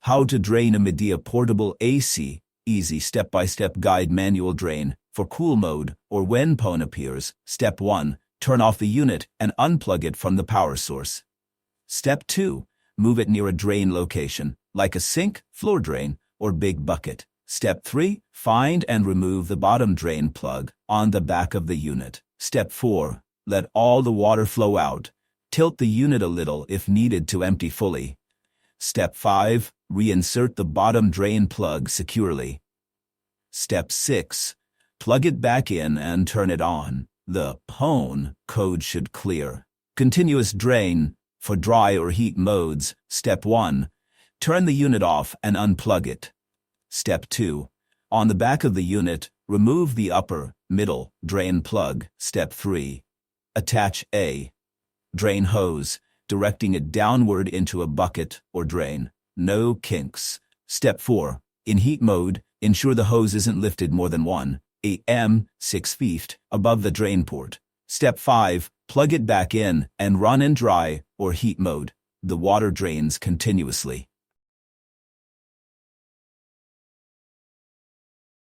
How to drain a Midea portable AC, easy step-by-step guide manual drain for cool mode or when PON appears. Step 1. Turn off the unit and unplug it from the power source. Step 2. Move it near a drain location, like a sink, floor drain, or big bucket. Step 3. Find and remove the bottom drain plug on the back of the unit. Step 4. Let all the water flow out. Tilt the unit a little if needed to empty fully. Step 5. Reinsert the bottom drain plug securely. Step 6. Plug it back in and turn it on. The PON code should clear. Continuous drain for dry or heat modes. Step 1. Turn the unit off and unplug it. Step 2. On the back of the unit, remove the upper, middle drain plug. Step 3. Attach a drain hose, directing it downward into a bucket or drain. No kinks. Step 4. In heat mode, ensure the hose isn't lifted more than 1 m 6 feet above the drain port. Step 5. Plug it back in and run in dry or heat mode. The water drains continuously.